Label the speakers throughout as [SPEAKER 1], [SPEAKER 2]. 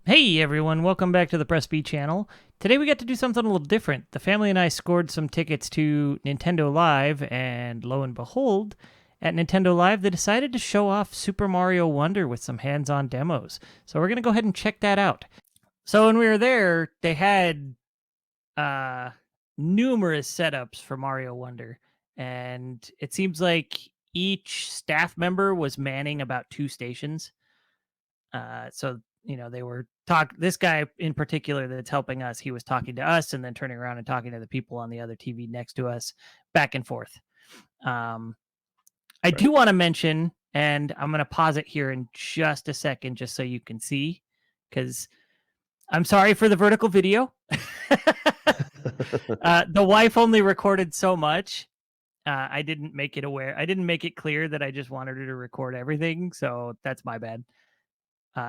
[SPEAKER 1] Hey everyone, welcome back to the Press B channel. Today we got to do something a little different. The family and I scored some tickets to Nintendo Live, and lo and behold, at Nintendo Live they decided to show off Super Mario Wonder with some hands-on demos. So we're going to go ahead and check that out. So when we were there, they had uh numerous setups for Mario Wonder, and it seems like each staff member was manning about two stations. So they were this guy in particular that's helping us, he was talking to us and then turning around and talking to the people on the other TV next to us, back and forth. um I
[SPEAKER 2] Right.
[SPEAKER 1] do want to mention, and I'm going to pause it here in just a second just so you can see, because I'm sorry for the vertical video. The wife only recorded so much. I didn't make it clear that I just wanted her to record everything, so that's my bad.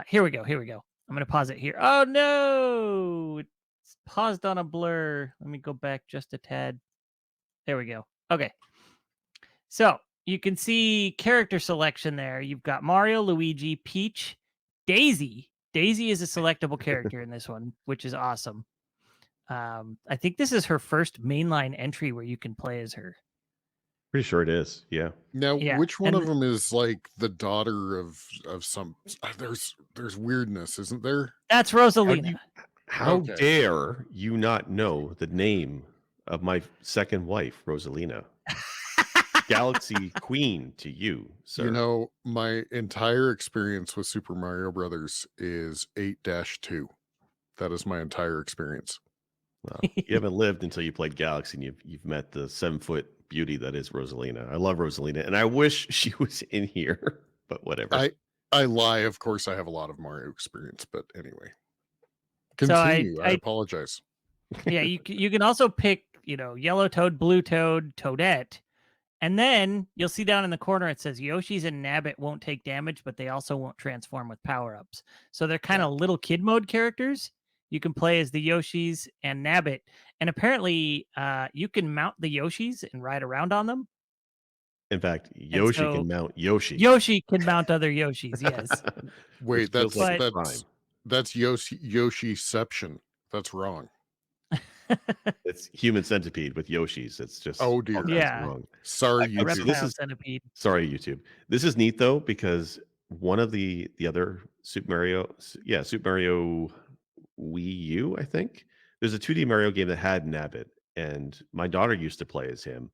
[SPEAKER 1] Here we go. Here we go. I'm going to pause it here. Oh, no. It's paused on a blur. Let me go back just a tad. There we go. Okay. So you can see character selection there. You've got Mario, Luigi, Peach, Daisy. Daisy is a selectable character in this one, which is awesome. I think this is her first mainline entry where you can play as her.
[SPEAKER 2] Pretty sure it is. Yeah.
[SPEAKER 3] Now,
[SPEAKER 1] Yeah.
[SPEAKER 3] which one of
[SPEAKER 1] And
[SPEAKER 3] them is like the daughter of some? There's weirdness, isn't there?
[SPEAKER 1] that's
[SPEAKER 2] How do
[SPEAKER 1] Rosalina.
[SPEAKER 2] you how
[SPEAKER 3] Okay,
[SPEAKER 2] dare you not know the name of my second wife, Rosalina? Galaxy Queen to you,
[SPEAKER 3] you
[SPEAKER 2] sir.
[SPEAKER 3] know my entire experience with Super Mario Brothers is 8-2. That is my entire experience.
[SPEAKER 2] Well, you haven't lived until you played Galaxy and you've met the 7-foot beauty that is Rosalina. I love Rosalina, and I wish she was in here, but whatever.
[SPEAKER 3] I I lie. Of course, I have a lot of Mario experience, but anyway,
[SPEAKER 1] so I,
[SPEAKER 3] continue. I
[SPEAKER 1] I
[SPEAKER 3] apologize.
[SPEAKER 1] Yeah, you can also pick, Yellow Toad, Blue Toad, Toadette, and then you'll see down in the corner it says Yoshi's and Nabbit won't take damage, but they also won't transform with power ups. So they're kind
[SPEAKER 3] Yeah.
[SPEAKER 1] of little kid mode characters. You can play as the Yoshis and Nabbit, and apparently, you can mount the Yoshis and ride around on them.
[SPEAKER 2] In fact,
[SPEAKER 1] And
[SPEAKER 2] Yoshi
[SPEAKER 1] so
[SPEAKER 2] can mount Yoshi,
[SPEAKER 1] Yoshi can mount other Yoshis, yes,
[SPEAKER 2] which
[SPEAKER 3] Wait,
[SPEAKER 2] feels like
[SPEAKER 3] that's
[SPEAKER 1] but
[SPEAKER 2] a
[SPEAKER 3] that's
[SPEAKER 2] crime.
[SPEAKER 3] that's Yoshiception. That's wrong.
[SPEAKER 2] It's Human Centipede with Yoshis. It's just
[SPEAKER 3] Oh
[SPEAKER 2] all
[SPEAKER 3] dear.
[SPEAKER 2] kinds of
[SPEAKER 1] yeah,
[SPEAKER 2] wrong.
[SPEAKER 3] Sorry,
[SPEAKER 2] Okay, so
[SPEAKER 3] YouTube.
[SPEAKER 2] this
[SPEAKER 1] reptile
[SPEAKER 2] is
[SPEAKER 1] centipede.
[SPEAKER 2] sorry, YouTube. This is neat though because one of the other Super Mario Wii U, I think. There's a 2D Mario game that had Nabbit, and my daughter used to play as him,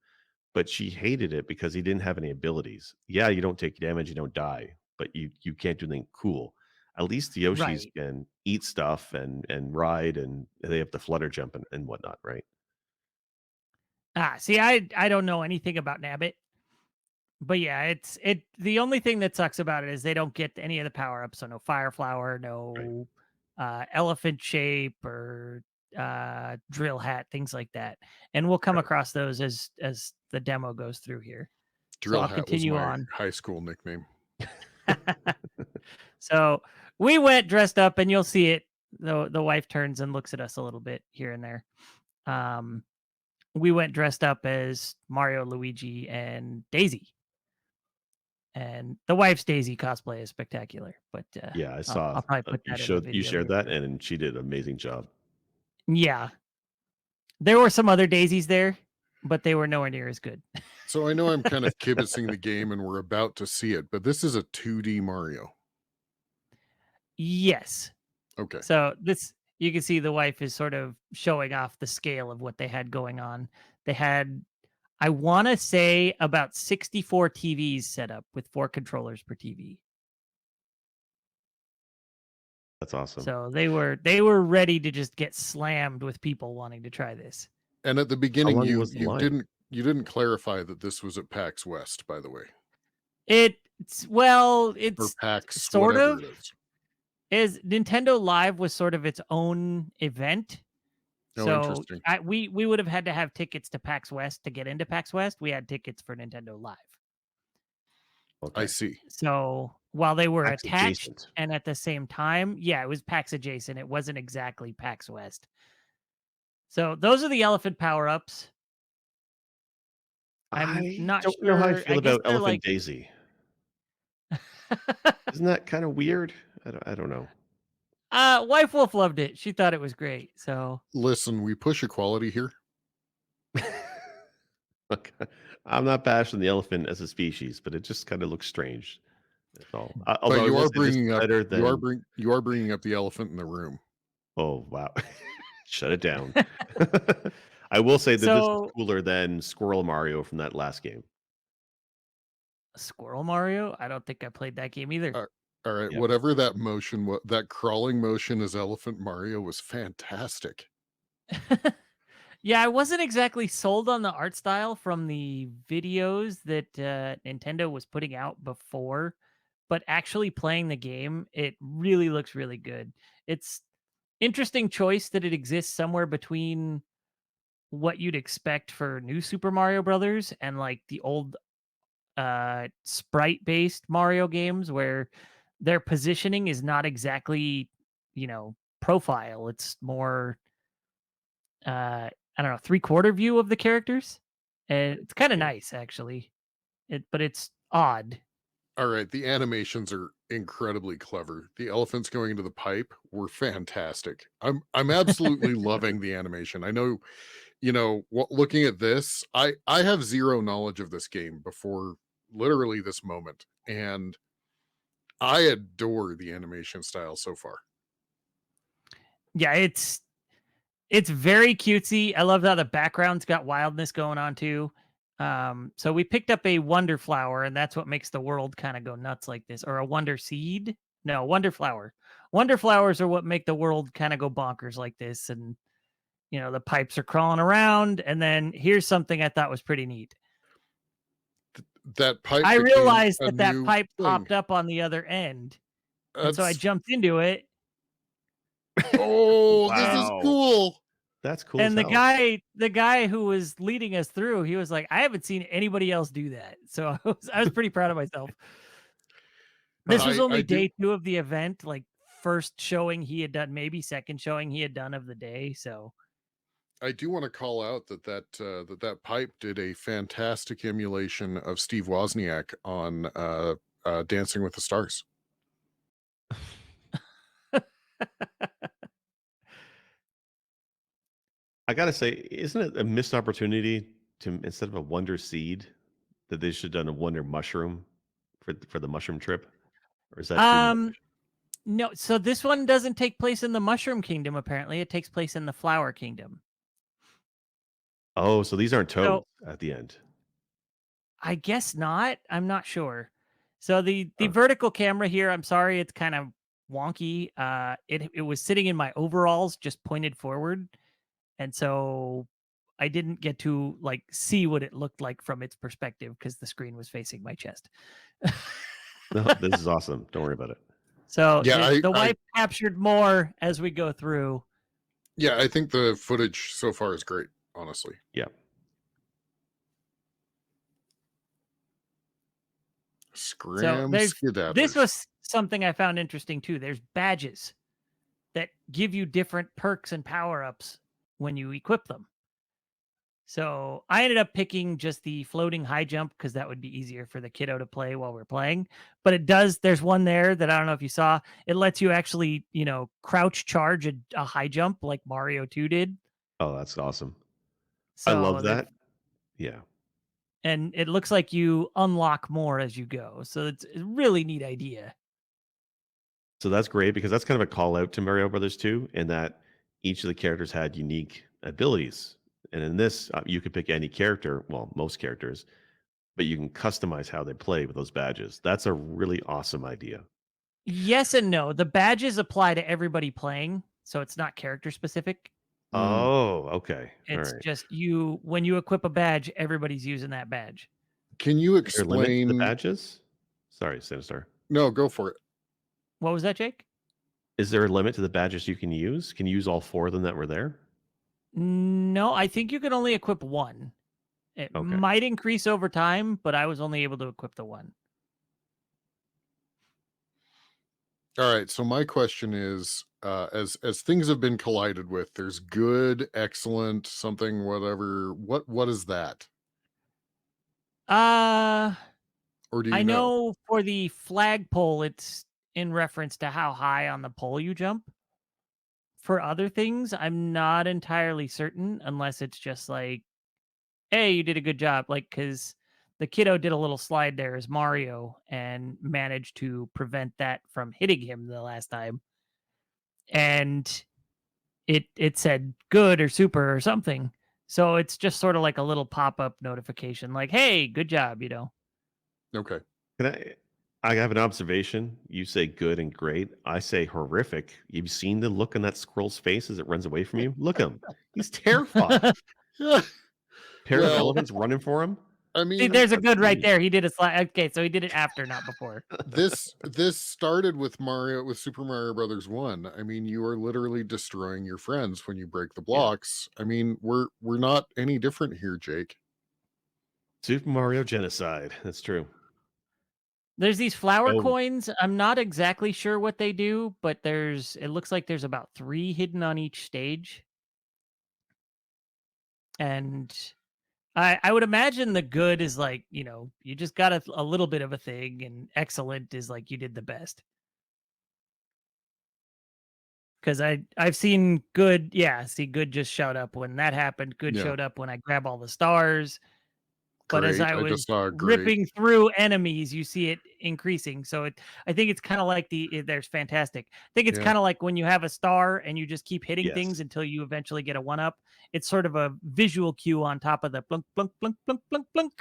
[SPEAKER 2] but she hated it because he didn't have any abilities. Yeah, you don't take damage, you don't die, but you can't do anything cool. At least the Yoshis
[SPEAKER 1] Right.
[SPEAKER 2] can eat stuff and ride, and they have the flutter jump and whatnot, right?
[SPEAKER 1] See, I don't know anything about Nabbit. But yeah, the only thing that sucks about it is they don't get any of the power ups. So no fire flower,
[SPEAKER 2] Right.
[SPEAKER 1] no elephant shape or drill hat, things like that. And we'll come
[SPEAKER 2] Right.
[SPEAKER 1] across those as the demo goes through here. So
[SPEAKER 3] Drill
[SPEAKER 1] I'll
[SPEAKER 3] Hat was
[SPEAKER 1] continue
[SPEAKER 3] my
[SPEAKER 1] on.
[SPEAKER 3] high school nickname.
[SPEAKER 1] So we went dressed up, and you'll see it. The wife turns and looks at us a little bit here and there. Um, we went dressed up as Mario, Luigi, and Daisy. And the wife's Daisy cosplay is spectacular, but
[SPEAKER 2] Yeah, I
[SPEAKER 1] I'll
[SPEAKER 2] saw,
[SPEAKER 1] probably put that in the
[SPEAKER 2] you
[SPEAKER 1] video
[SPEAKER 2] shared
[SPEAKER 1] here
[SPEAKER 2] that,
[SPEAKER 1] too.
[SPEAKER 2] and she did an amazing job.
[SPEAKER 1] Yeah, there were some other Daisies there, but they were nowhere near as good.
[SPEAKER 3] So I know I'm kind of kibitzing the game and we're about to see it, but this is a 2D Mario.
[SPEAKER 1] Yes.
[SPEAKER 3] Okay.
[SPEAKER 1] So this, you can see the wife is sort of showing off the scale of what they had going on. They had, I want to say, about 64 TVs set up with 4 controllers per TV.
[SPEAKER 2] That's awesome.
[SPEAKER 1] So they were ready to just get slammed with people wanting to try this.
[SPEAKER 3] And at the
[SPEAKER 2] How
[SPEAKER 3] beginning
[SPEAKER 2] long
[SPEAKER 3] you
[SPEAKER 2] was the
[SPEAKER 3] you
[SPEAKER 2] line?
[SPEAKER 3] didn't you didn't clarify that this was at PAX West, by the way. Or
[SPEAKER 1] It's
[SPEAKER 3] PAX
[SPEAKER 1] sort
[SPEAKER 3] whatever
[SPEAKER 1] of
[SPEAKER 3] it is.
[SPEAKER 1] is Nintendo Live was sort of its own event.
[SPEAKER 3] Oh,
[SPEAKER 1] So
[SPEAKER 3] interesting.
[SPEAKER 1] we would have had to have tickets to PAX West to get into PAX West. We had tickets for Nintendo Live.
[SPEAKER 3] I
[SPEAKER 2] Okay.
[SPEAKER 3] see.
[SPEAKER 1] So while they were
[SPEAKER 2] Acts
[SPEAKER 1] attached
[SPEAKER 2] adjacent.
[SPEAKER 1] and at the same time, yeah, it was PAX adjacent. It wasn't exactly PAX West. So those are the elephant power ups. I'm
[SPEAKER 2] I
[SPEAKER 1] not
[SPEAKER 2] don't know how I
[SPEAKER 1] sure.
[SPEAKER 2] feel
[SPEAKER 1] I guess
[SPEAKER 2] about
[SPEAKER 1] they're
[SPEAKER 2] Elephant
[SPEAKER 1] like
[SPEAKER 2] Daisy. Isn't that kinda weird? I don't know.
[SPEAKER 1] Wife Wolf loved it. She thought it was great. So
[SPEAKER 3] Listen, we push equality here.
[SPEAKER 2] Okay. I'm not bashing the elephant as a species, but it just kind of looks strange. That's all.
[SPEAKER 3] But
[SPEAKER 2] Although I will say this is better than.
[SPEAKER 3] you are bringing up the elephant in the room.
[SPEAKER 2] Oh wow, shut it down. I will say that this is
[SPEAKER 1] so
[SPEAKER 2] cooler than Squirrel Mario from that last game.
[SPEAKER 1] Squirrel Mario? I don't think I played that game either.
[SPEAKER 3] Uh, all right,
[SPEAKER 2] Yeah.
[SPEAKER 3] whatever that motion, that crawling motion as Elephant Mario was fantastic.
[SPEAKER 1] Yeah, I wasn't exactly sold on the art style from the videos that Nintendo was putting out before, but actually playing the game, it really looks really good. It's interesting choice that it exists somewhere between what you'd expect for new Super Mario Brothers and like the old sprite based Mario games where their positioning is not exactly, profile. It's more I don't know, three-quarter view of the characters. And it's kind of
[SPEAKER 2] Yeah.
[SPEAKER 1] nice actually. But it's odd.
[SPEAKER 3] All right, the animations are incredibly clever. The elephants going into the pipe were fantastic. I'm absolutely loving the animation. I know, looking at this, I have zero knowledge of this game before literally this moment, and I adore the animation style so far.
[SPEAKER 1] Yeah, it's very cutesy. I love how the background's got wildness going on too. So we picked up a wonder flower, and that's what makes the world kind of go nuts like this. Or a wonder seed? No, wonder flower. Wonder flowers are what make the world kind of go bonkers like this. And the pipes are crawling around. And then here's something I thought was pretty neat.
[SPEAKER 3] That pipe
[SPEAKER 1] I
[SPEAKER 3] became
[SPEAKER 1] realized
[SPEAKER 3] a
[SPEAKER 1] that
[SPEAKER 3] new
[SPEAKER 1] pipe
[SPEAKER 3] thing.
[SPEAKER 1] popped up on the other end, and so I
[SPEAKER 3] That's
[SPEAKER 1] jumped into it.
[SPEAKER 3] oh, this is
[SPEAKER 2] Wow,
[SPEAKER 3] cool.
[SPEAKER 2] that's cool as
[SPEAKER 1] And
[SPEAKER 2] hell.
[SPEAKER 1] the guy who was leading us through, he was like, "I haven't seen anybody else do that." So I was pretty proud of myself. This was
[SPEAKER 3] I
[SPEAKER 1] only
[SPEAKER 3] do
[SPEAKER 1] day 2 of the event, like, first showing he had done, maybe second showing he had done of the day, so
[SPEAKER 3] I do want to call out that pipe did a fantastic emulation of Steve Wozniak on Dancing with the Stars.
[SPEAKER 2] I gotta say, isn't it a missed opportunity to instead of a wonder seed that they should have done a wonder mushroom for the mushroom trip? Or is that too much?
[SPEAKER 1] Um, no, so this one doesn't take place in the Mushroom Kingdom, apparently, it takes place in the Flower Kingdom.
[SPEAKER 2] Oh, so these aren't toads
[SPEAKER 1] So
[SPEAKER 2] at the end.
[SPEAKER 1] I guess not. I'm not sure. So the
[SPEAKER 2] Huh.
[SPEAKER 1] vertical camera here, I'm sorry, it's kind of wonky. It was sitting in my overalls, just pointed forward, and so I didn't get to like see what it looked like from its perspective because the screen was facing my chest.
[SPEAKER 2] No, this is awesome. Don't worry about it.
[SPEAKER 1] So
[SPEAKER 3] Yeah,
[SPEAKER 1] the wife captured more as we go through.
[SPEAKER 3] I think the footage so far is great, honestly.
[SPEAKER 2] Yeah.
[SPEAKER 1] So
[SPEAKER 3] Scram
[SPEAKER 1] there's this
[SPEAKER 3] skedaddlers.
[SPEAKER 1] was something I found interesting too. There's badges that give you different perks and power ups when you equip them. So I ended up picking just the floating high jump because that would be easier for the kiddo to play while we're playing. But there's one there that I don't know if you saw. It lets you actually, crouch charge a high jump like Mario 2 did.
[SPEAKER 2] Oh, that's awesome. I
[SPEAKER 1] So
[SPEAKER 2] love
[SPEAKER 1] that,
[SPEAKER 2] that. Yeah.
[SPEAKER 1] and it looks like you unlock more as you go. So it's a really neat idea.
[SPEAKER 2] So that's great because that's kind of a call out to Mario Brothers 2 in that each of the characters had unique abilities. And in this, you could pick any character, well, most characters, but you can customize how they play with those badges. That's a really awesome idea.
[SPEAKER 1] Yes and no. The badges apply to everybody playing, so it's not character specific.
[SPEAKER 3] Mm.
[SPEAKER 2] Oh, okay. All
[SPEAKER 1] It's
[SPEAKER 2] right.
[SPEAKER 1] just when you equip a badge, everybody's using that badge.
[SPEAKER 3] Can you
[SPEAKER 2] Is there a limit to the
[SPEAKER 3] explain?
[SPEAKER 2] badges? Sorry, Sinistar.
[SPEAKER 3] No, go for it.
[SPEAKER 1] What was that, Jake?
[SPEAKER 2] Is there a limit to the badges you can use? Can you use all 4 of them that were there?
[SPEAKER 1] No, I think you can only equip one. It
[SPEAKER 2] Okay.
[SPEAKER 1] might increase over time, but I was only able to equip the one.
[SPEAKER 3] All right. So my question is, as things have been collided with, there's good, excellent, something, whatever. What is that?
[SPEAKER 1] Uh,
[SPEAKER 3] Or do
[SPEAKER 1] I
[SPEAKER 3] you know?
[SPEAKER 1] know for the flagpole, it's in reference to how high on the pole you jump. for other things, I'm not entirely certain unless it's just like, hey, you did a good job. Like, because the kiddo did a little slide there as Mario and managed to prevent that from hitting him the last time. And it said good or super or something. So it's just sort of like a little pop-up notification, like, hey, good job, you know.
[SPEAKER 3] Okay.
[SPEAKER 2] Can I have an observation. You say good and great. I say horrific. You've seen the look on that squirrel's face as it runs away from you? Look at him. He's terrified. Pair of
[SPEAKER 3] Well,
[SPEAKER 2] elephants running for him?
[SPEAKER 3] I
[SPEAKER 1] See,
[SPEAKER 3] mean,
[SPEAKER 1] there's a
[SPEAKER 2] That's
[SPEAKER 1] good right
[SPEAKER 2] mean.
[SPEAKER 1] there. He did a slide. Okay, so he did it after, not before.
[SPEAKER 3] this started with Super Mario Brothers 1. I mean, you are literally destroying your friends when you break the
[SPEAKER 2] Yeah.
[SPEAKER 3] blocks. I mean, we're not any different here, Jake.
[SPEAKER 2] Super Mario Genocide. That's true.
[SPEAKER 1] There's these flower
[SPEAKER 2] Oh,
[SPEAKER 1] coins. I'm not exactly sure what they do, but it looks like there's about 3 hidden on each stage. And I would imagine the good is like, you know, you just got a little bit of a thing, and excellent is like you did the best. Because I've seen good, yeah, see good just showed up when that happened. Good
[SPEAKER 3] Yeah,
[SPEAKER 1] showed up when I grab all the stars. But as
[SPEAKER 3] great.
[SPEAKER 1] I
[SPEAKER 3] I just
[SPEAKER 1] was
[SPEAKER 3] saw a great.
[SPEAKER 1] ripping through enemies, you see it increasing. So I think it's kind of like there's fantastic. I think it's
[SPEAKER 3] Yeah,
[SPEAKER 1] kind of like when you have a star and you just keep hitting things
[SPEAKER 2] yes.
[SPEAKER 1] until you eventually get a one up. It's sort of a visual cue on top of the blunk, blunk, blunk, blunk, blunk, blunk.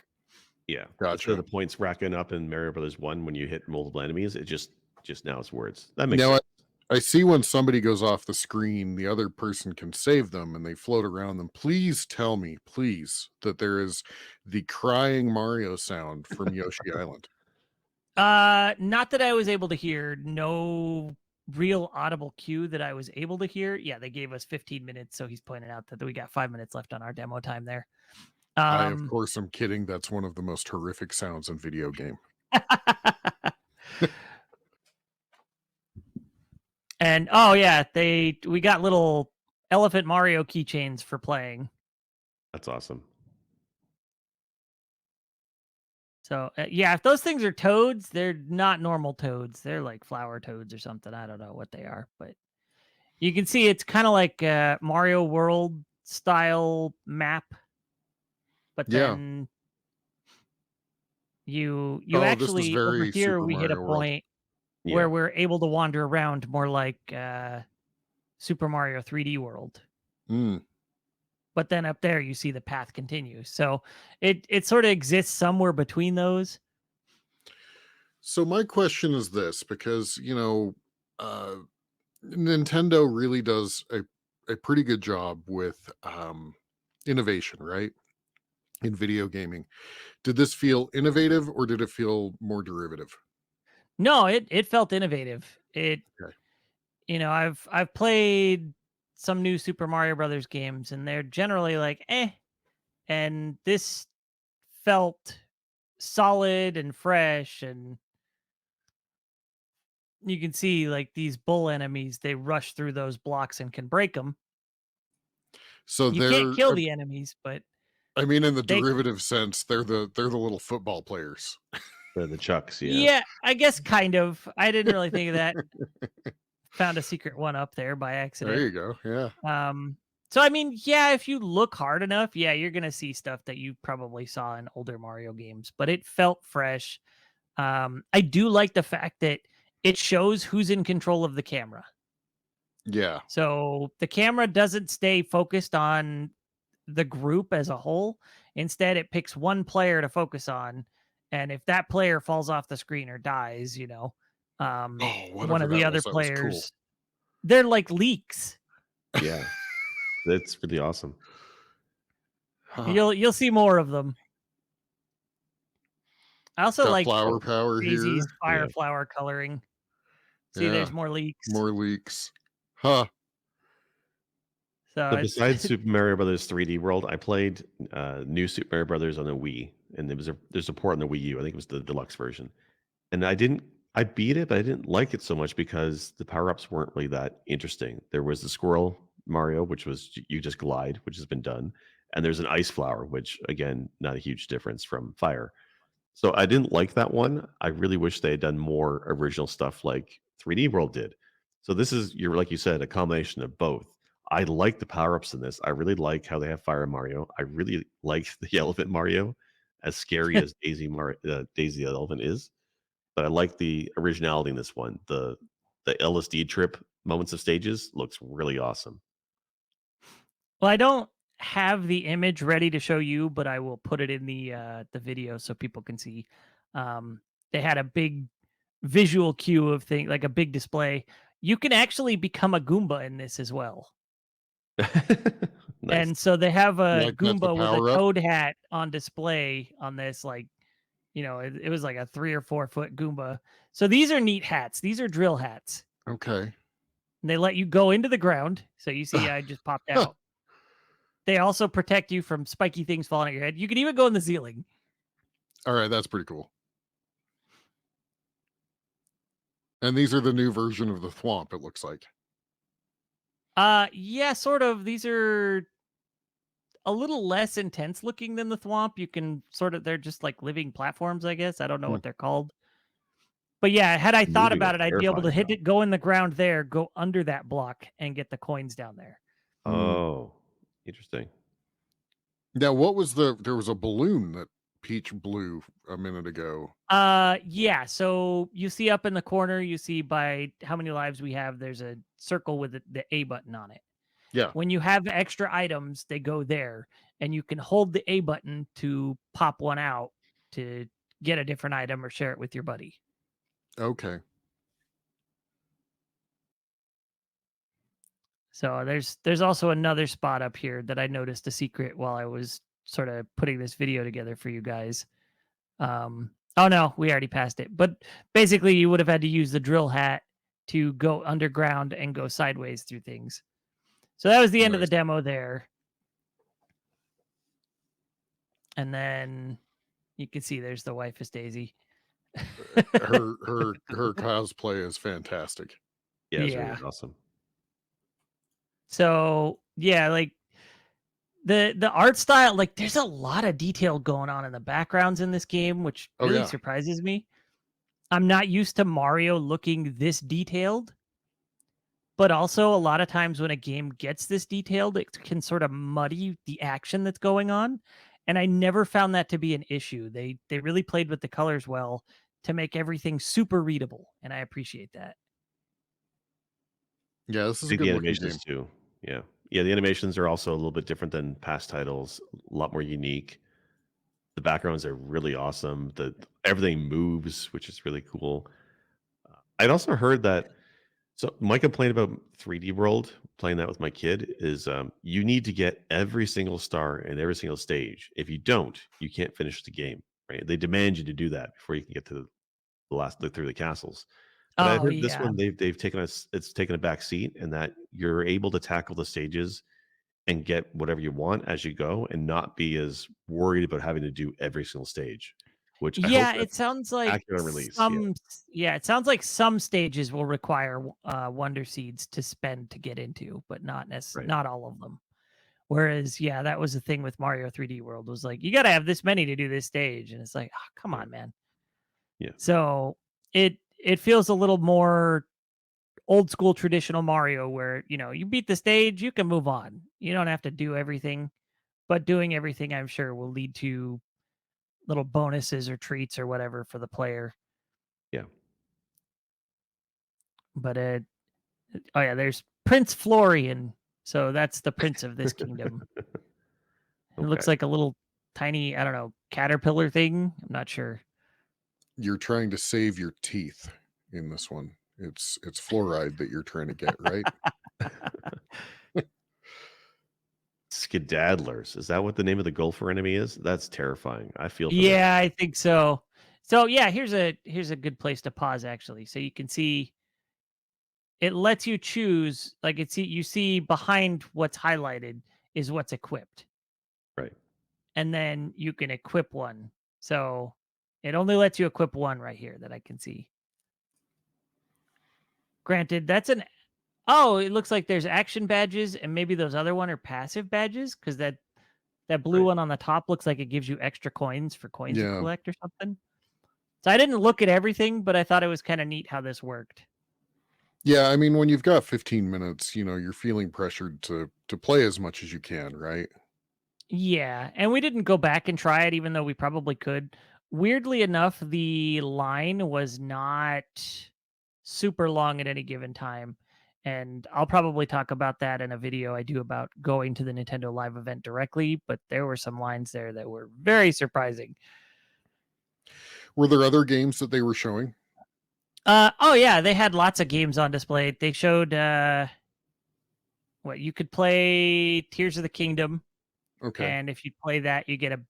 [SPEAKER 2] Yeah. Instead of
[SPEAKER 3] gotcha.
[SPEAKER 2] the points racking up in Mario Brothers 1 when you hit multiple enemies, it just now it's words. That makes
[SPEAKER 3] Now
[SPEAKER 2] sense.
[SPEAKER 3] I see when somebody goes off the screen, the other person can save them and they float around them. Please tell me, please, that there is the crying Mario sound from Yoshi Island.
[SPEAKER 1] Not that I was able to hear. No real audible cue that I was able to hear. Yeah, they gave us 15 minutes, so he's pointing out that we got 5 minutes left on our demo time there.
[SPEAKER 3] I, of
[SPEAKER 1] Um,
[SPEAKER 3] course, am kidding. That's one of the most horrific sounds in video game.
[SPEAKER 1] and oh yeah, we got little elephant Mario keychains for playing.
[SPEAKER 2] That's awesome.
[SPEAKER 1] So yeah, if those things are toads, they're not normal toads. They're like flower toads or something. I don't know what they are, but you can see it's kind of like Mario World style map, but
[SPEAKER 3] Yeah.
[SPEAKER 1] then you
[SPEAKER 3] Oh, this is
[SPEAKER 1] actually over
[SPEAKER 3] very
[SPEAKER 1] here
[SPEAKER 3] Super
[SPEAKER 1] we hit a
[SPEAKER 3] Mario World.
[SPEAKER 1] point where
[SPEAKER 2] Yeah.
[SPEAKER 1] we're able to wander around more like Super Mario 3D World.
[SPEAKER 3] Mm.
[SPEAKER 1] But then up there you see the path continues. So it sort of exists somewhere between those.
[SPEAKER 3] So my question is this, because uh, Nintendo really does a pretty good job with innovation, right? In video gaming. Did this feel innovative or did it feel more derivative?
[SPEAKER 1] No, it felt innovative.
[SPEAKER 3] Okay.
[SPEAKER 1] I've played some new Super Mario Brothers games and they're generally like, eh. And this felt solid and fresh, and you can see like these bull enemies, they rush through those blocks and can break them.
[SPEAKER 3] So
[SPEAKER 1] You can't
[SPEAKER 3] they're
[SPEAKER 1] kill the enemies, but
[SPEAKER 3] I mean, in the
[SPEAKER 1] they
[SPEAKER 3] derivative sense, they're the little football players.
[SPEAKER 2] The Chucks, yeah.
[SPEAKER 1] yeah, I guess kind of. I didn't really think of that. Found a secret one up there by
[SPEAKER 3] There
[SPEAKER 1] accident.
[SPEAKER 3] you go. Yeah.
[SPEAKER 1] Um, so I mean, yeah, if you look hard enough, yeah, you're gonna see stuff that you probably saw in older Mario games, but it felt fresh. I do like the fact that it shows who's in control of the camera.
[SPEAKER 3] Yeah.
[SPEAKER 1] So the camera doesn't stay focused on the group as a whole. Instead, it picks one player to focus on. And if that player falls off the screen or dies,
[SPEAKER 3] Oh,
[SPEAKER 1] one
[SPEAKER 3] whatever
[SPEAKER 1] of the
[SPEAKER 3] that
[SPEAKER 1] other
[SPEAKER 3] was cool.
[SPEAKER 1] players, they're like leaks.
[SPEAKER 2] Yeah. That's really awesome.
[SPEAKER 3] Huh.
[SPEAKER 1] You'll see more of them. I also
[SPEAKER 3] Got
[SPEAKER 1] like
[SPEAKER 3] flower
[SPEAKER 2] Oh,
[SPEAKER 3] power
[SPEAKER 1] Daisy's
[SPEAKER 3] here.
[SPEAKER 2] yeah.
[SPEAKER 1] fire flower coloring. See, there's
[SPEAKER 3] Yeah.
[SPEAKER 1] more leaks.
[SPEAKER 3] More leaks. Huh.
[SPEAKER 1] So
[SPEAKER 2] So
[SPEAKER 1] it's
[SPEAKER 2] besides Super Mario Brothers 3D World, I played New Super Mario Brothers on the Wii, and there's a port on the Wii U. I think it was the deluxe version. And I beat it, but I didn't like it so much because the power-ups weren't really that interesting. There was the squirrel Mario, which was you just glide, which has been done. And there's an ice flower, which again, not a huge difference from fire. So I didn't like that one. I really wish they had done more original stuff like 3D World did. So this is, you're like you said, a combination of both. I like the power ups in this. I really like how they have Fire Mario. I really like the Elephant Mario, as scary as Daisy the Elephant is. But I like the originality in this one. The LSD trip moments of stages looks really awesome.
[SPEAKER 1] Well, I don't have the image ready to show you, but I will put it in the video so people can see. They had a big visual cue of thing, like a big display. You can actually become a Goomba in this as well.
[SPEAKER 2] Nice.
[SPEAKER 1] And so they have a
[SPEAKER 3] Like that's a
[SPEAKER 1] Goomba with a
[SPEAKER 3] power up.
[SPEAKER 1] toad hat on display on this, like, it was like a 3 or 4 foot Goomba. So these are neat hats. These are drill hats.
[SPEAKER 3] Okay.
[SPEAKER 1] And they let you go into the ground. So you see, I just popped out. They also protect you from spiky things falling at your head. You can even go in the ceiling.
[SPEAKER 3] All right, that's pretty cool. And these are the new version of the Thwomp, it looks like.
[SPEAKER 1] Yeah, sort of. These are a little less intense looking than the Thwomp. You can they're just like living platforms, I guess. I don't know
[SPEAKER 3] Hmm.
[SPEAKER 1] what they're called. But yeah, had I thought
[SPEAKER 2] Moving
[SPEAKER 1] about
[SPEAKER 2] is
[SPEAKER 1] it, I'd be able to
[SPEAKER 2] terrifying,
[SPEAKER 1] hit
[SPEAKER 2] though.
[SPEAKER 1] it, go in the ground there, go under that block, and get the coins down there.
[SPEAKER 2] Oh, interesting.
[SPEAKER 3] Now, there was a balloon that Peach blew a minute ago.
[SPEAKER 1] Yeah. So you see up in the corner, you see by how many lives we have, there's a circle with the A button on it.
[SPEAKER 3] Yeah.
[SPEAKER 1] When you have extra items, they go there, and you can hold the A button to pop one out to get a different item or share it with your buddy.
[SPEAKER 3] Okay.
[SPEAKER 1] So there's also another spot up here that I noticed a secret while I was sort of putting this video together for you guys. Oh no, we already passed it. But basically you would have had to use the drill hat to go underground and go sideways through things. So that was the end of the
[SPEAKER 3] Nice.
[SPEAKER 1] demo there. And then you can see there's the wife is Daisy.
[SPEAKER 3] Her cosplay is fantastic.
[SPEAKER 2] Yeah, it's really
[SPEAKER 1] Yeah.
[SPEAKER 2] awesome.
[SPEAKER 1] So yeah, like the art style, like there's a lot of detail going on in the backgrounds in this game, which
[SPEAKER 3] Oh
[SPEAKER 1] really
[SPEAKER 3] yeah.
[SPEAKER 1] surprises me. I'm not used to Mario looking this detailed, but also a lot of times when a game gets this detailed, it can sort of muddy the action that's going on. And I never found that to be an issue. They really played with the colors well to make everything super readable, and I appreciate that.
[SPEAKER 3] Yeah, this is a
[SPEAKER 2] Dig
[SPEAKER 3] good
[SPEAKER 2] the
[SPEAKER 3] looking
[SPEAKER 2] animations
[SPEAKER 3] game.
[SPEAKER 2] too. Yeah. Yeah, the animations are also a little bit different than past titles, a lot more unique. The backgrounds are really awesome. Everything moves, which is really cool. I'd also heard that, so my complaint about 3D World, playing that with my kid, is you need to get every single star in every single stage. If you don't, you can't finish the game. Right? They demand you to do that before you can get to through the castles. But I
[SPEAKER 1] Oh
[SPEAKER 2] heard this
[SPEAKER 1] yeah.
[SPEAKER 2] one they've taken it's taken a back seat, and that you're able to tackle the stages and get whatever you want as you go, and not be as worried about having to do every single stage. Which I hope
[SPEAKER 1] Yeah, it
[SPEAKER 2] that's
[SPEAKER 1] sounds like
[SPEAKER 2] accurate on release. Yeah,
[SPEAKER 1] it sounds like some stages will require wonder seeds to spend to get into, but
[SPEAKER 2] right.
[SPEAKER 1] not all of them. Whereas, yeah, that was the thing with Mario 3D World was like, you got to have this many to do this stage, and it's like, oh, come
[SPEAKER 2] Yeah,
[SPEAKER 1] on, man.
[SPEAKER 2] yeah,
[SPEAKER 1] So it feels a little more old school traditional Mario, where you beat the stage, you can move on. You don't have to do everything, but doing everything, I'm sure, will lead to little bonuses or treats or whatever for the player.
[SPEAKER 2] yeah.
[SPEAKER 1] But oh yeah, there's Prince Florian. So that's the prince of this kingdom. It
[SPEAKER 2] Okay.
[SPEAKER 1] looks like a little tiny, I don't know, caterpillar thing. I'm not sure.
[SPEAKER 3] You're trying to save your teeth in this one. It's fluoride that you're trying to get, right?
[SPEAKER 2] Skedaddlers. Is that what the name of the Gulfer enemy is? That's terrifying. I feel for them.
[SPEAKER 1] Yeah, I think so. So yeah, here's a good place to pause actually. So you can see it lets you choose, like you see behind what's highlighted is what's equipped.
[SPEAKER 2] Right.
[SPEAKER 1] And then you can equip one. So it only lets you equip one right here that I can see. Granted, oh, it looks like there's action badges, and maybe those other one are passive badges, because that blue
[SPEAKER 2] Right.
[SPEAKER 1] one on the top looks like it gives you extra coins for coins you
[SPEAKER 3] Yeah.
[SPEAKER 1] collect or something. So I didn't look at everything, but I thought it was kind of neat how this worked.
[SPEAKER 3] Yeah, I mean, when you've got 15 minutes, you're feeling pressured to play as much as you can, right?
[SPEAKER 1] Yeah, and we didn't go back and try it even though we probably could. Weirdly enough, the line was not super long at any given time. And I'll probably talk about that in a video I do about going to the Nintendo Live event directly, but there were some lines there that were very surprising.
[SPEAKER 3] Were there other games that they were showing?
[SPEAKER 1] Oh yeah, they had lots of games on display. They showed what you could play Tears of the Kingdom,
[SPEAKER 3] Okay.
[SPEAKER 1] and if you play that, you get a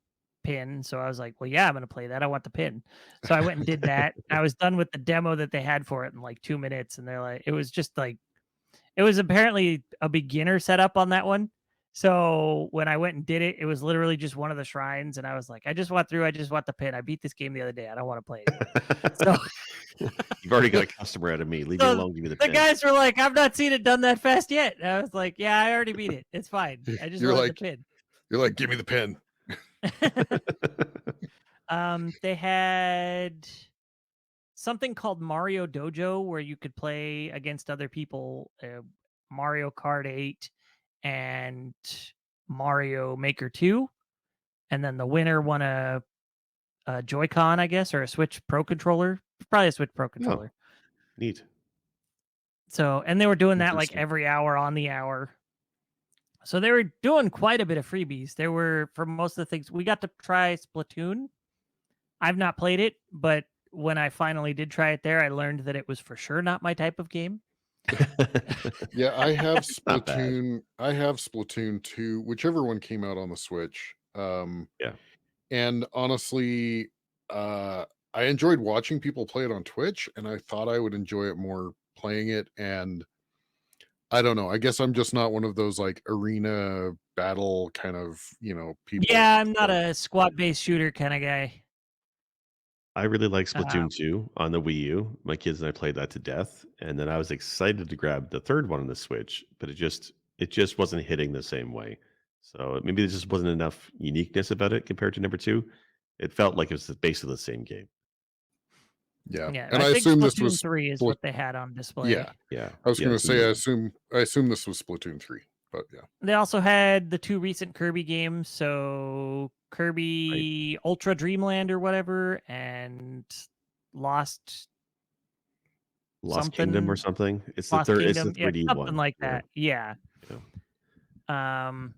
[SPEAKER 1] pin. So I was like, well, yeah, I'm gonna play that. I want the pin. So I went and did that. I was done with the demo that they had for it in like 2 minutes, and they're like, it was just like it was apparently a beginner setup on that one. So when I went and did it, it was literally just one of the shrines, and I was like, I just want through. I just want the pin. I beat this game the other day. I don't want to play it again. So
[SPEAKER 2] You've already got a customer out of me. Leave me
[SPEAKER 1] So
[SPEAKER 2] alone. Give me the
[SPEAKER 1] the
[SPEAKER 2] pen.
[SPEAKER 1] guys were like, "I've not seen it done that fast yet." And I was like, "Yeah, I already beat it. It's fine. I just
[SPEAKER 3] You're
[SPEAKER 1] wanted
[SPEAKER 3] like,
[SPEAKER 1] the pin."
[SPEAKER 3] you're like, give me the pen.
[SPEAKER 1] They had something called Mario Dojo where you could play against other people, Mario Kart 8 and Mario Maker 2, and then the winner won a Joy-Con, I guess, or a Switch Pro controller. Probably a Switch Pro
[SPEAKER 2] Oh,
[SPEAKER 1] controller.
[SPEAKER 2] neat.
[SPEAKER 1] So, and they were doing that like
[SPEAKER 2] Interesting.
[SPEAKER 1] every hour on the hour. So they were doing quite a bit of freebies. There were, for most of the things, we got to try Splatoon. I've not played it, but when I finally did try it there, I learned that it was for sure not my type of game.
[SPEAKER 3] Yeah, I have
[SPEAKER 2] Not bad.
[SPEAKER 3] Splatoon. I have Splatoon 2, whichever one came out on the Switch.
[SPEAKER 2] Yeah.
[SPEAKER 3] And honestly, uh, I enjoyed watching people play it on Twitch, and I thought I would enjoy it more playing it. And I don't know. I guess I'm just not one of those like arena battle kind of, people.
[SPEAKER 1] Yeah, I'm not
[SPEAKER 3] So,
[SPEAKER 1] a squad-based shooter kind of guy.
[SPEAKER 2] I really like
[SPEAKER 1] Uh,
[SPEAKER 2] Splatoon 2 on the Wii U. My kids and I played that to death, and then I was excited to grab the third one on the Switch, but it just wasn't hitting the same way. So maybe there just wasn't enough uniqueness about it compared to number 2. It felt like it was basically the same game.
[SPEAKER 3] yeah.
[SPEAKER 1] yeah,
[SPEAKER 3] And
[SPEAKER 1] I
[SPEAKER 3] I
[SPEAKER 1] think
[SPEAKER 3] assume this
[SPEAKER 1] Splatoon
[SPEAKER 3] was
[SPEAKER 1] 3 is
[SPEAKER 3] Spl-
[SPEAKER 1] what they had on display.
[SPEAKER 3] yeah.
[SPEAKER 2] Yeah.
[SPEAKER 3] I was
[SPEAKER 2] Yeah,
[SPEAKER 3] going to
[SPEAKER 2] it's
[SPEAKER 3] say
[SPEAKER 2] amazing.
[SPEAKER 3] I assume this was Splatoon 3, but yeah.
[SPEAKER 1] They also had the 2 recent Kirby games, so
[SPEAKER 2] Right.
[SPEAKER 1] Kirby Ultra Dreamland or whatever, and Lost
[SPEAKER 2] Lost Kingdom or
[SPEAKER 1] something,
[SPEAKER 2] something?
[SPEAKER 1] Lost
[SPEAKER 2] It's the
[SPEAKER 1] Kingdom, yeah,
[SPEAKER 2] 3D
[SPEAKER 1] something
[SPEAKER 2] one.
[SPEAKER 1] like
[SPEAKER 2] Yeah,
[SPEAKER 1] that. Yeah.
[SPEAKER 2] yeah.
[SPEAKER 1] Um,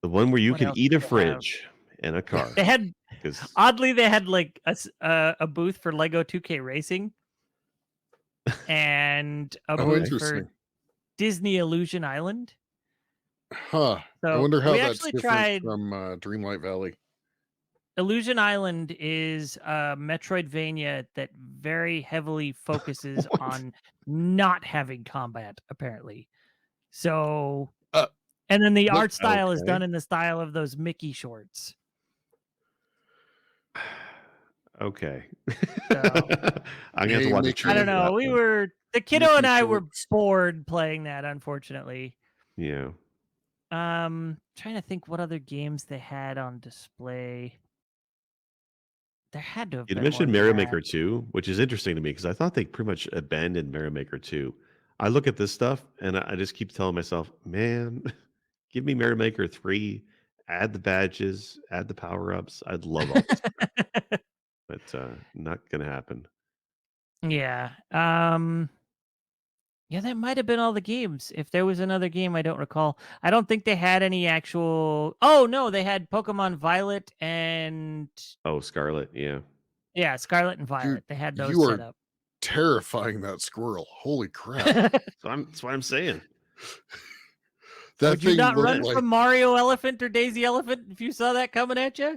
[SPEAKER 2] The one where you
[SPEAKER 1] what
[SPEAKER 2] could
[SPEAKER 1] else
[SPEAKER 2] eat
[SPEAKER 1] did
[SPEAKER 2] a
[SPEAKER 1] they have?
[SPEAKER 2] fridge and a car
[SPEAKER 1] They had
[SPEAKER 2] because
[SPEAKER 1] oddly they had like a booth for Lego 2K Racing and a
[SPEAKER 3] Oh,
[SPEAKER 1] booth
[SPEAKER 2] okay.
[SPEAKER 1] for
[SPEAKER 3] interesting.
[SPEAKER 1] Disney Illusion Island.
[SPEAKER 3] Huh. I
[SPEAKER 1] So
[SPEAKER 3] wonder how
[SPEAKER 1] we
[SPEAKER 3] that's
[SPEAKER 1] actually
[SPEAKER 3] different
[SPEAKER 1] tried
[SPEAKER 3] from Dreamlight Valley.
[SPEAKER 1] Illusion Island is a Metroidvania that very heavily focuses
[SPEAKER 2] What?
[SPEAKER 1] on not having combat, apparently. So,
[SPEAKER 3] Uh,
[SPEAKER 1] and then the
[SPEAKER 3] look,
[SPEAKER 1] art style is done
[SPEAKER 2] Okay.
[SPEAKER 1] in the style of those Mickey shorts.
[SPEAKER 2] Okay.
[SPEAKER 1] So
[SPEAKER 2] I'm gonna have to
[SPEAKER 3] hey,
[SPEAKER 2] watch a
[SPEAKER 3] make sure
[SPEAKER 1] I don't
[SPEAKER 2] trailer
[SPEAKER 3] the
[SPEAKER 2] for
[SPEAKER 1] know.
[SPEAKER 2] that
[SPEAKER 1] We
[SPEAKER 2] one.
[SPEAKER 1] were the kiddo and
[SPEAKER 3] Mickey
[SPEAKER 1] I were
[SPEAKER 3] shorts.
[SPEAKER 1] bored playing that, unfortunately.
[SPEAKER 2] Yeah.
[SPEAKER 1] Trying to think what other games they had on display. There had to have
[SPEAKER 2] You'd
[SPEAKER 1] been more
[SPEAKER 2] mentioned
[SPEAKER 1] than
[SPEAKER 2] Mario
[SPEAKER 1] that.
[SPEAKER 2] Maker 2, which is interesting to me because I thought they pretty much abandoned Mario Maker 2. I look at this stuff and I just keep telling myself, man, give me Mario Maker 3, add the badges, add the power-ups. I'd love all this crap, but not gonna happen.
[SPEAKER 1] Yeah. Yeah, that might have been all the games. If there was another game, I don't recall. I don't think they had any actual. Oh no, they had Pokemon Violet and
[SPEAKER 2] Oh, Scarlet, yeah.
[SPEAKER 1] yeah, Scarlet and
[SPEAKER 3] Dude,
[SPEAKER 1] Violet. They had those
[SPEAKER 3] you
[SPEAKER 1] set
[SPEAKER 3] are
[SPEAKER 1] up.
[SPEAKER 3] terrifying that squirrel. Holy crap.
[SPEAKER 2] That's what I'm saying.
[SPEAKER 3] That
[SPEAKER 1] Would you
[SPEAKER 3] thing
[SPEAKER 1] not
[SPEAKER 3] looked
[SPEAKER 1] run
[SPEAKER 3] like
[SPEAKER 1] from Mario Elephant or Daisy Elephant if you saw that coming at you?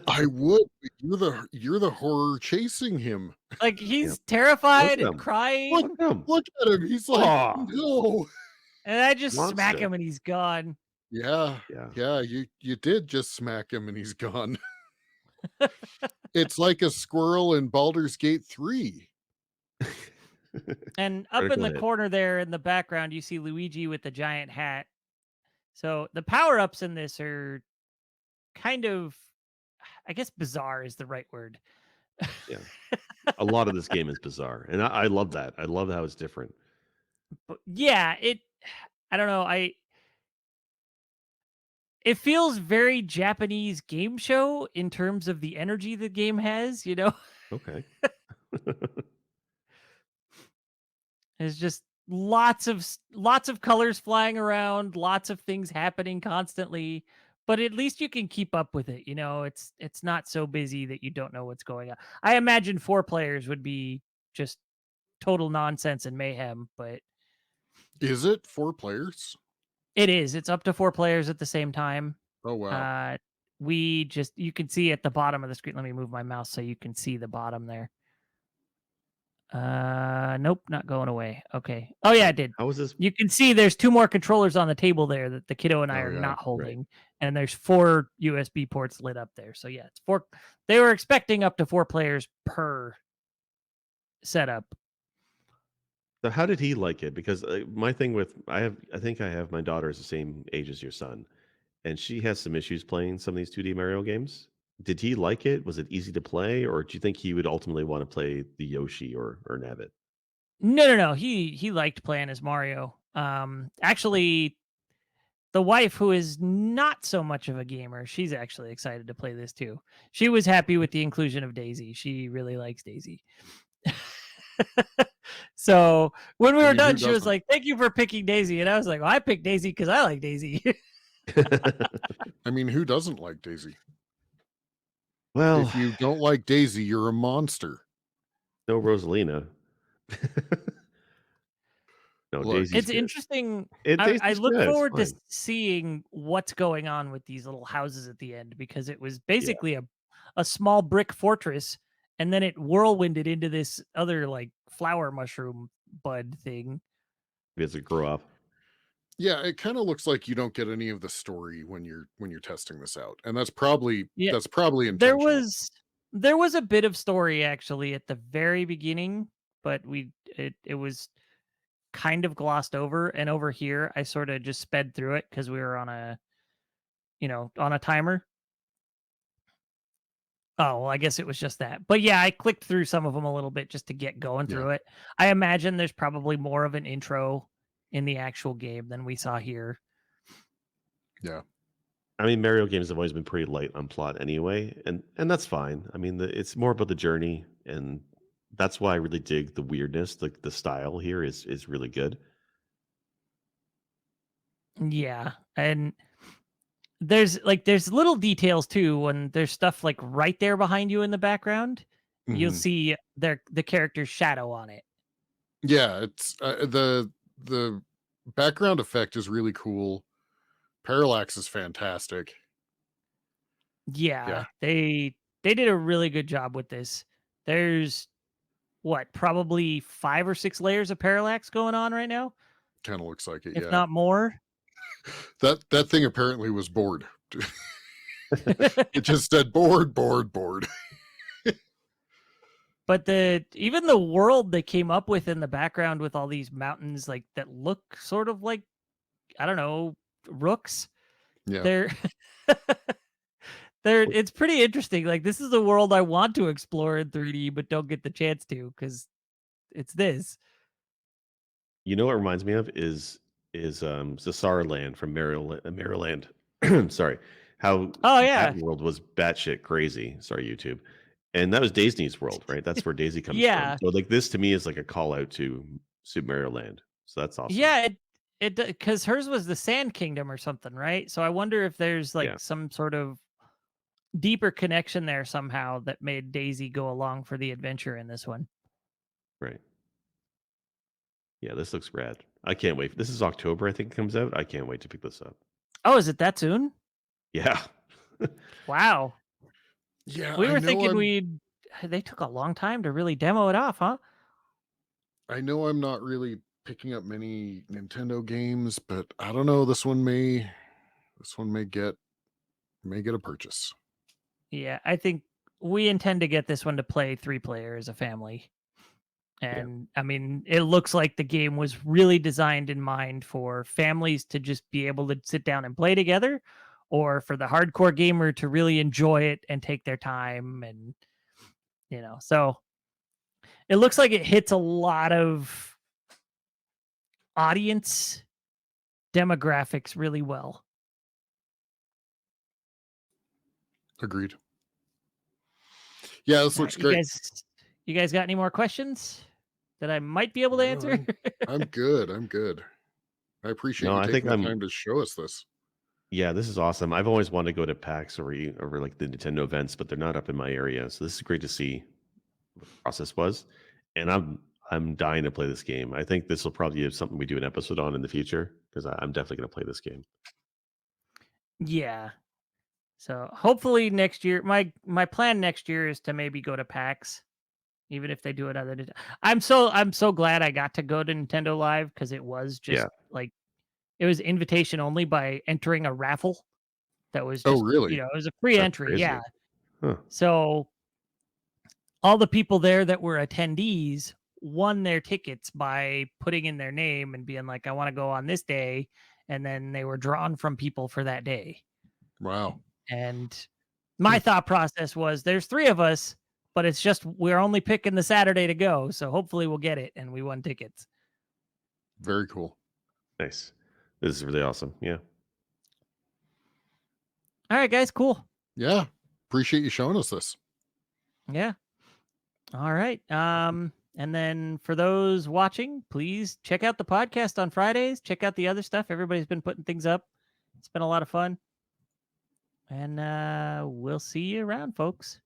[SPEAKER 3] I would, but you're the horror chasing him.
[SPEAKER 1] Like
[SPEAKER 2] Yeah.
[SPEAKER 1] he's
[SPEAKER 2] Look
[SPEAKER 1] terrified
[SPEAKER 2] at
[SPEAKER 1] and
[SPEAKER 2] him.
[SPEAKER 3] Look,
[SPEAKER 1] crying,
[SPEAKER 2] Look at him.
[SPEAKER 3] look at him. He's like,
[SPEAKER 2] Oh,
[SPEAKER 3] no.
[SPEAKER 1] and I just smack
[SPEAKER 2] monster.
[SPEAKER 1] him and he's gone.
[SPEAKER 3] Yeah,
[SPEAKER 2] Yeah.
[SPEAKER 3] yeah, you did just smack him and he's gone. It's like a squirrel in Baldur's Gate 3.
[SPEAKER 1] And up in
[SPEAKER 2] Critical
[SPEAKER 1] the
[SPEAKER 2] hit.
[SPEAKER 1] corner there in the background, you see Luigi with the giant hat. So the power ups in this are kind of, I guess, bizarre is the right word.
[SPEAKER 2] Yeah. A lot of this game is bizarre, and I love that. I love how it's different.
[SPEAKER 1] But yeah, I don't know. It feels very Japanese game show in terms of the energy the game has, you know?
[SPEAKER 2] Okay.
[SPEAKER 1] It's just lots of colors flying around, lots of things happening constantly, but at least you can keep up with it, you know? It's not so busy that you don't know what's going on. I imagine 4 players would be just total nonsense and mayhem, but
[SPEAKER 3] Is it 4 players?
[SPEAKER 1] it is. It's up to 4 players at the same time.
[SPEAKER 3] Oh, wow.
[SPEAKER 1] Uh, we just you can see at the bottom of the screen. Let me move my mouse so you can see the bottom there. Nope, not going away. Okay. Oh yeah, it did.
[SPEAKER 2] How is this?
[SPEAKER 1] You can see there's 2 more controllers on the table there that the kiddo and I
[SPEAKER 3] Oh,
[SPEAKER 1] are
[SPEAKER 3] yeah.
[SPEAKER 1] not
[SPEAKER 2] Right.
[SPEAKER 1] holding, and there's 4 USB ports lit up there. So yeah, it's 4. They were expecting up to 4 players per setup.
[SPEAKER 2] So how did he like it? Because my thing with I think I have my daughter is the same age as your son, and she has some issues playing some of these 2D Mario games. Did he like it? Was it easy to play, or do you think he would ultimately want to play the Yoshi or Nabbit?
[SPEAKER 1] No, no, no. He liked playing as Mario. Actually, the wife, who is not so much of a gamer, she's actually excited to play this too. She was happy with the inclusion of Daisy. She really likes Daisy. So when we
[SPEAKER 3] I
[SPEAKER 1] were
[SPEAKER 3] mean, who
[SPEAKER 1] done, she was
[SPEAKER 3] doesn't?
[SPEAKER 1] like, "Thank you for picking Daisy," and I was like, "Well, I picked Daisy because I like Daisy."
[SPEAKER 3] I mean, who doesn't like Daisy?
[SPEAKER 2] Well,
[SPEAKER 3] If you don't like Daisy, you're a monster.
[SPEAKER 2] no Rosalina. No,
[SPEAKER 3] Look,
[SPEAKER 2] Daisy's
[SPEAKER 1] It's
[SPEAKER 2] good.
[SPEAKER 1] interesting. I
[SPEAKER 2] Daisy's
[SPEAKER 1] look
[SPEAKER 2] good. It's
[SPEAKER 1] forward to
[SPEAKER 2] fine.
[SPEAKER 1] seeing what's going on with these little houses at the end, because it was
[SPEAKER 2] Yeah,
[SPEAKER 1] basically a small brick fortress, and then it whirlwinded into this other like flower mushroom bud thing.
[SPEAKER 2] he has to grow up.
[SPEAKER 3] yeah, it kinda looks like you don't get any of the story when you're testing this out, and
[SPEAKER 1] Yeah,
[SPEAKER 3] that's probably
[SPEAKER 1] there
[SPEAKER 3] intentional.
[SPEAKER 1] was there was a bit of story actually at the very beginning, but it was kind of glossed over. And over here, I sort of just sped through it because we were on a on a timer. Oh, well, I guess it was just that. But yeah, I clicked through some of them a little bit just to get going
[SPEAKER 3] Yeah,
[SPEAKER 1] through it. I imagine there's probably more of an intro in the actual game than we saw here.
[SPEAKER 3] yeah.
[SPEAKER 2] I mean, Mario games have always been pretty light on plot anyway, and that's fine. I mean, it's more about the journey, and that's why I really dig the weirdness. The style here is really good.
[SPEAKER 1] Yeah. And there's little details too when there's stuff like right there behind you in the background. You'll
[SPEAKER 3] Mhm.
[SPEAKER 1] see the character's shadow on it.
[SPEAKER 3] Yeah, it's, the background effect is really cool. Parallax is fantastic. Yeah,
[SPEAKER 1] Yeah, they did a really good job with this. There's what, probably 5 or 6 layers of parallax going on right now,
[SPEAKER 3] kinda looks like it,
[SPEAKER 1] if
[SPEAKER 3] yeah.
[SPEAKER 1] not more.
[SPEAKER 3] That thing apparently was bored. It just said, "Bored, bored, bored."
[SPEAKER 1] But the even the world they came up with in the background with all these mountains like that look sort of like, I don't know, rooks.
[SPEAKER 3] Yeah.
[SPEAKER 1] They're it's pretty interesting. Like, this is a world I want to explore in 3D but don't get the chance to because it's this.
[SPEAKER 2] You know what it reminds me of is Zasara Land from Maryland. Sorry, how
[SPEAKER 1] Oh
[SPEAKER 2] that
[SPEAKER 1] yeah.
[SPEAKER 2] world was batshit crazy. Sorry, YouTube, and that was Disney's world, right? That's where Daisy comes from.
[SPEAKER 1] Yeah.
[SPEAKER 2] So like this to me is like a call out to Super Mario Land. So that's awesome.
[SPEAKER 1] Yeah, it because hers was the Sand Kingdom or something, right? So I wonder if there's
[SPEAKER 2] Yeah,
[SPEAKER 1] like some sort of deeper connection there somehow that made Daisy go along for the adventure in this one.
[SPEAKER 2] right. Yeah, this looks rad. I can't wait. This is October, I think it comes out. I can't wait to pick this up.
[SPEAKER 1] Oh, is it that soon?
[SPEAKER 2] Yeah.
[SPEAKER 1] Wow.
[SPEAKER 3] Yeah,
[SPEAKER 1] We were thinking they took a long time to really demo it off, huh?
[SPEAKER 3] I know I'm not really picking up many Nintendo games, but I don't know, this one may get a purchase.
[SPEAKER 1] Yeah, I think we intend to get this one to play 3 player as a family.
[SPEAKER 2] Yeah,
[SPEAKER 1] And I mean, it looks like the game was really designed in mind for families to just be able to sit down and play together, or for the hardcore gamer to really enjoy it and take their time. And, so it looks like it hits a lot of audience demographics really well.
[SPEAKER 3] Agreed. Yeah, this looks
[SPEAKER 1] You
[SPEAKER 3] great.
[SPEAKER 1] guys got any more questions that I might be able to
[SPEAKER 3] No,
[SPEAKER 1] answer?
[SPEAKER 3] I'm good. I'm good. I appreciate
[SPEAKER 2] No,
[SPEAKER 3] you
[SPEAKER 2] I think
[SPEAKER 3] taking the time to show us this.
[SPEAKER 2] yeah, this is awesome. I've always wanted to go to PAX or like the Nintendo events, but they're not up in my area. So this is great to see what the process was. And I'm dying to play this game. I think this will probably be something we do an episode on in the future because I'm definitely going to play this game.
[SPEAKER 1] Yeah. So hopefully next year, my plan next year is to maybe go to PAX, even if they do it other. I'm so glad I got to go to Nintendo Live because it was just
[SPEAKER 2] Yeah.
[SPEAKER 1] like it was invitation only by entering a raffle. That was
[SPEAKER 3] Oh,
[SPEAKER 1] just
[SPEAKER 3] really?
[SPEAKER 1] it was a free
[SPEAKER 2] That's
[SPEAKER 1] entry.
[SPEAKER 2] crazy.
[SPEAKER 1] Yeah.
[SPEAKER 2] Huh.
[SPEAKER 1] So all the people there that were attendees won their tickets by putting in their name and being like, I want to go on this day. And then they were drawn from people for that day.
[SPEAKER 3] Wow.
[SPEAKER 1] And my thought process was there's 3 of us, but it's just we're only picking the Saturday to go. So hopefully we'll get it. And we won tickets.
[SPEAKER 3] Very cool.
[SPEAKER 2] Nice. This is really awesome. Yeah.
[SPEAKER 1] All right, guys, cool.
[SPEAKER 3] Yeah. Appreciate you showing us this.
[SPEAKER 1] Yeah. All right. And then for those watching, please check out the podcast on Fridays. Check out the other stuff. Everybody's been putting things up. It's been a lot of fun. And we'll see you around, folks.